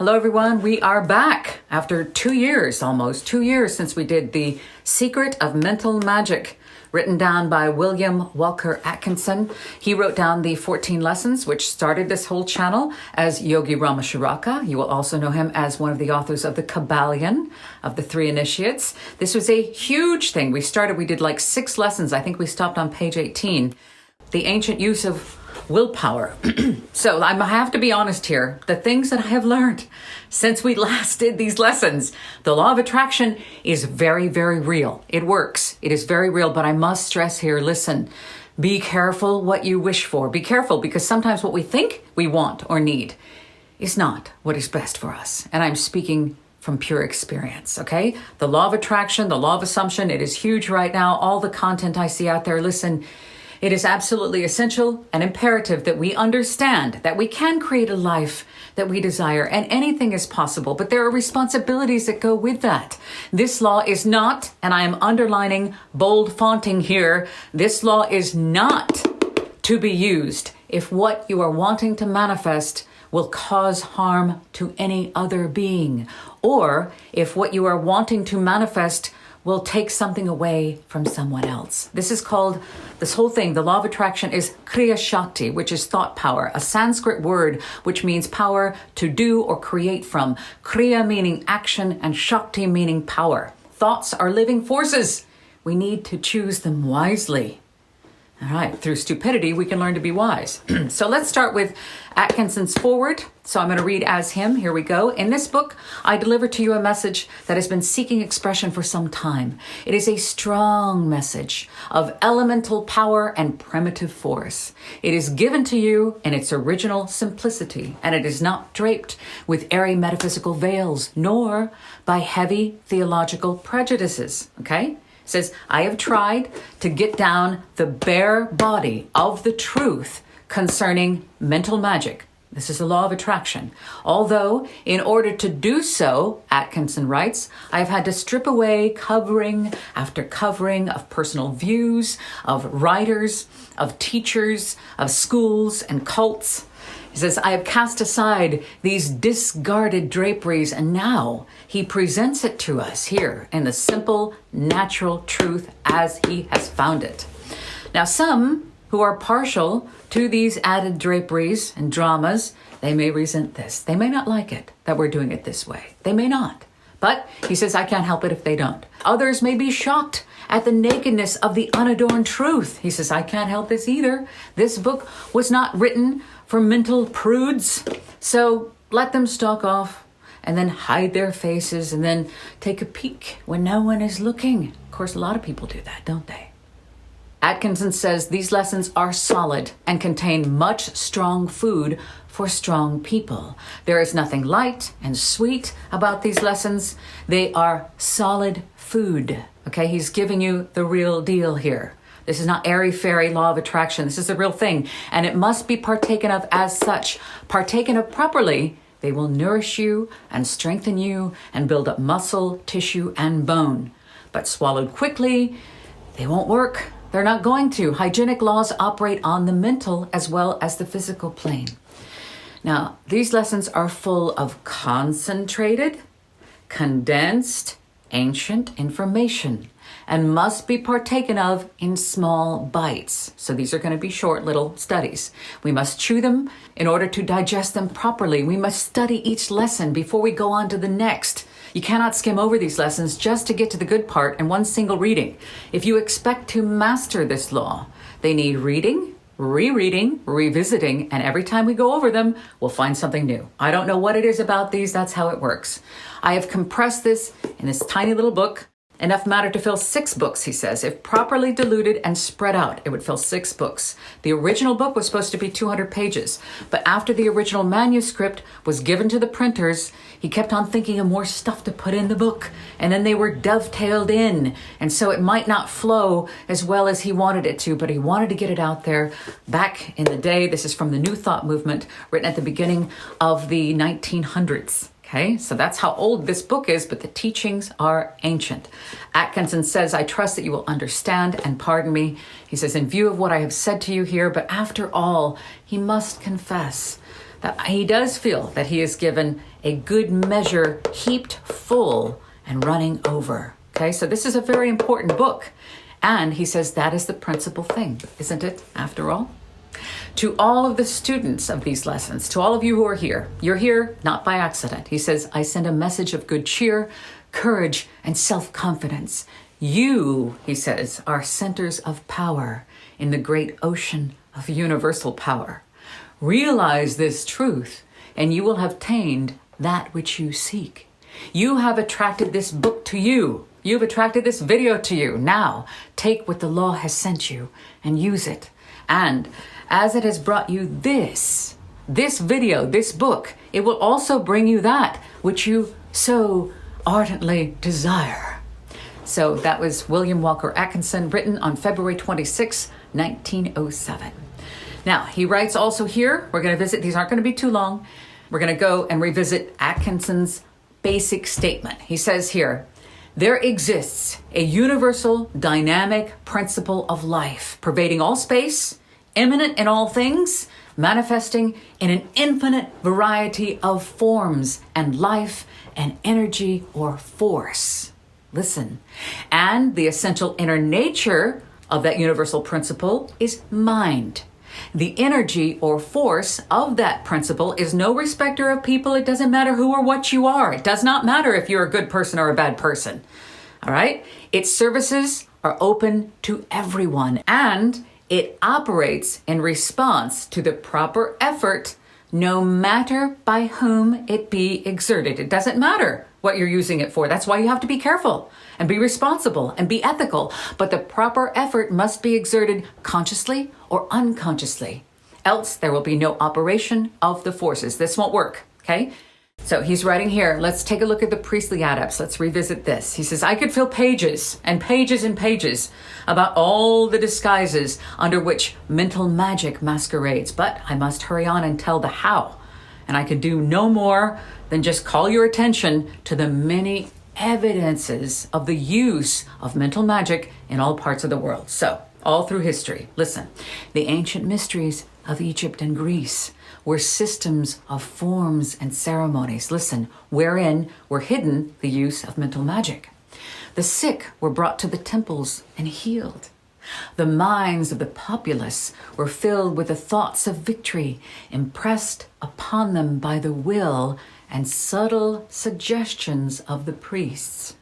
Hello, everyone. We are back after 2 years, almost 2 years since we did The Secret of Mental Magic, written down by William Walker Atkinson. He wrote down the 14 lessons, which started this whole channel as Yogi Ramacharaka. You will also know him as one of the authors of the Kabbalion, of the Three Initiates. This was a huge thing. We did like 6 lessons. I think we stopped on page 18. The ancient use of willpower. So I have to be honest here. The things that I have learned since we last did these lessons, the law of attraction is very, very real. It works. It is very real, but I must stress here, listen, be careful what you wish for. Be careful, because sometimes what we think we want or need is not what is best for us. And I'm speaking from pure experience, okay? The law of attraction, the law of assumption, it is huge right now. All the content I see out there, listen, it is absolutely essential and imperative that we understand that we can create a life that we desire, and anything is possible, but there are responsibilities that go with that. This law is not, and I am underlining, bold fonting here, this law is not to be used if what you are wanting to manifest will cause harm to any other being, or if what you are wanting to manifest will take something away from someone else. This is called, this whole thing, the law of attraction is Kriya Shakti, which is thought power, a Sanskrit word which means power to do or create from. Kriya meaning action and Shakti meaning power. Thoughts are living forces. We need to choose them wisely. All right, through stupidity, we can learn to be wise. So let's start with Atkinson's foreword. So I'm going to read as him. Here we go. In this book, I deliver to you a message that has been seeking expression for some time. It is a strong message of elemental power and primitive force. It is given to you in its original simplicity, and it is not draped with airy metaphysical veils, nor by heavy theological prejudices. Okay? Says, I have tried to get down the bare body of the truth concerning mental magic. This is the law of attraction. Although, in order to do so, Atkinson writes, I have had to strip away covering after covering of personal views, of writers, of teachers, of schools and cults. He says, I have cast aside these discarded draperies, and now he presents it to us here in the simple, natural truth as he has found it. Now, some who are partial to these added draperies and dramas, they may resent this. They may not like it that we're doing it this way. They may not. But he says, I can't help it if they don't. Others may be shocked at the nakedness of the unadorned truth. He says, I can't help this either. This book was not written for mental prudes. So let them stalk off and then hide their faces and then take a peek when no one is looking. Of course, a lot of people do that, don't they? Atkinson says these lessons are solid and contain much strong food for strong people. There is nothing light and sweet about these lessons. They are solid food. Okay, he's giving you the real deal here. This is not airy-fairy law of attraction. This is the real thing, and it must be partaken of as such. Partaken of properly, they will nourish you and strengthen you and build up muscle, tissue, and bone. But swallowed quickly, they won't work. They're not going to. Hygienic laws operate on the mental as well as the physical plane. Now, these lessons are full of concentrated, condensed, ancient information and must be partaken of in small bites. So these are going to be short little studies. We must chew them in order to digest them properly. We must study each lesson before we go on to the next. You cannot skim over these lessons just to get to the good part in one single reading. If you expect to master this law, they need reading, rereading, revisiting, and every time we go over them, we'll find something new. I don't know what it is about these, that's how it works. I have compressed this in this tiny little book. Enough matter to fill 6 books, he says. If properly diluted and spread out, it would fill 6 books. The original book was supposed to be 200 pages, but after the original manuscript was given to the printers, he kept on thinking of more stuff to put in the book, and then they were dovetailed in, and so it might not flow as well as he wanted it to, but he wanted to get it out there back in the day. This is from the New Thought movement, written at the beginning of the 1900s. Okay, so that's how old this book is, but the teachings are ancient. Atkinson says, I trust that you will understand and pardon me. He says, in view of what I have said to you here, but after all, he must confess that he does feel that he is given a good measure heaped full and running over. Okay, so this is a very important book. And he says that is the principal thing, isn't it, after all? To all of the students of these lessons, to all of you who are here, you're here not by accident. He says, I send a message of good cheer, courage, and self-confidence. You, he says, are centers of power in the great ocean of universal power. Realize this truth, and you will have attained that which you seek. You have attracted this book to you. You've attracted this video to you. Now, take what the law has sent you and use it. And as it has brought you this video, this book, it will also bring you that which you so ardently desire. So that was William Walker Atkinson, written on February 26, 1907. Now, he writes also here, we're going to visit, these aren't going to be too long. We're going to go and revisit Atkinson's basic statement. He says here, there exists a universal dynamic principle of life, pervading all space, immanent in all things, manifesting in an infinite variety of forms and life and energy or force. Listen. And the essential inner nature of that universal principle is mind. The energy or force of that principle is no respecter of people. It doesn't matter who or what you are. It does not matter if you're a good person or a bad person. All right? Its services are open to everyone, and it operates in response to the proper effort, no matter by whom it be exerted. It doesn't matter what you're using it for. That's why you have to be careful and be responsible and be ethical. But the proper effort must be exerted consciously or unconsciously. Else there will be no operation of the forces. This won't work, okay? So he's writing here, let's take a look at the priestly adepts. Let's revisit this. He says, I could fill pages and pages and pages about all the disguises under which mental magic masquerades, but I must hurry on and tell the how. And I could do no more than just call your attention to the many evidences of the use of mental magic in all parts of the world. So, all through history, listen, the ancient mysteries of Egypt and Greece were systems of forms and ceremonies, listen, wherein were hidden the use of mental magic. The sick were brought to the temples and healed. The minds of the populace were filled with the thoughts of victory, impressed upon them by the will and subtle suggestions of the priests.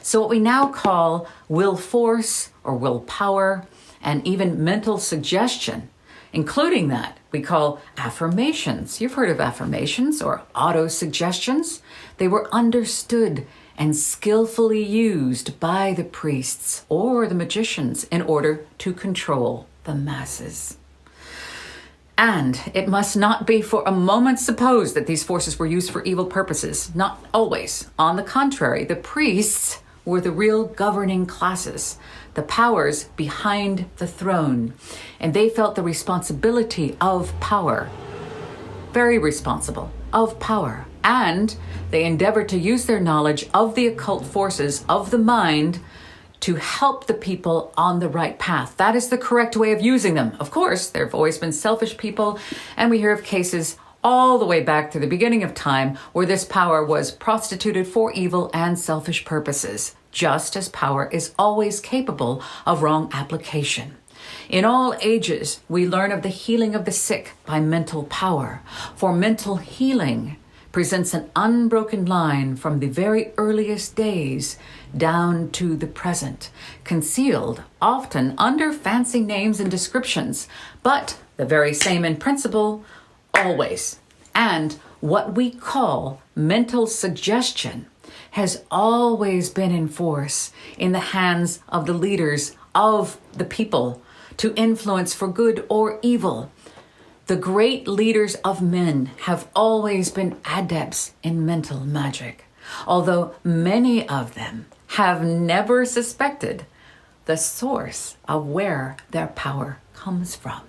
So what we now call will force or will power and even mental suggestion, including that we call affirmations. You've heard of affirmations or auto-suggestions. They were understood and skillfully used by the priests or the magicians in order to control the masses. And it must not be for a moment supposed that these forces were used for evil purposes. Not always. On the contrary, the priests were the real governing classes, the powers behind the throne, and they felt the responsibility of power, very responsible, of power, and they endeavored to use their knowledge of the occult forces of the mind to help the people on the right path. That is the correct way of using them. Of course, there have always been selfish people, and we hear of cases all the way back to the beginning of time where this power was prostituted for evil and selfish purposes, just as power is always capable of wrong application. In all ages, we learn of the healing of the sick by mental power, for mental healing presents an unbroken line from the very earliest days down to the present, concealed often under fancy names and descriptions, but the very same in principle, always. And what we call mental suggestion has always been in force in the hands of the leaders of the people to influence for good or evil. The great leaders of men have always been adepts in mental magic, although many of them have never suspected the source of where their power comes from.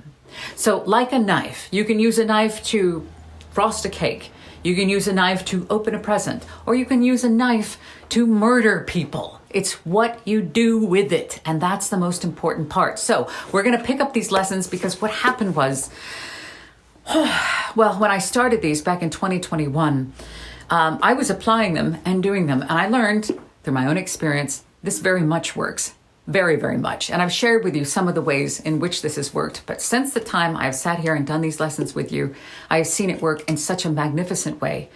So like a knife, you can use a knife to frost a cake, you can use a knife to open a present, or you can use a knife to murder people. It's what you do with it, and that's the most important part. So we're going to pick up these lessons because what happened was, well, when I started these back in 2021, I was applying them and doing them, and I learned through my own experience, this very much works. Very, very much. And I've shared with you some of the ways in which this has worked. But since the time I've sat here and done these lessons with you, I have seen it work in such a magnificent way.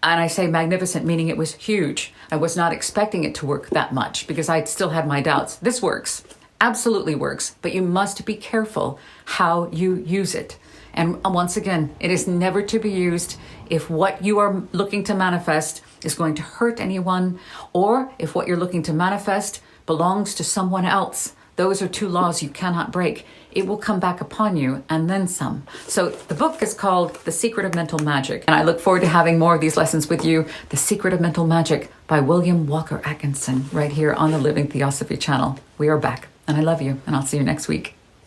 And I say magnificent, meaning it was huge. I was not expecting it to work that much because I still had my doubts. This works, absolutely works, but you must be careful how you use it. And once again, it is never to be used if what you are looking to manifest is going to hurt anyone, or if what you're looking to manifest belongs to someone else. Those are two laws you cannot break. It will come back upon you and then some. So the book is called The Secret of Mental Magic. And I look forward to having more of these lessons with you. The Secret of Mental Magic by William Walker Atkinson, right here on the Living Theosophy channel. We are back, and I love you, and I'll see you next week.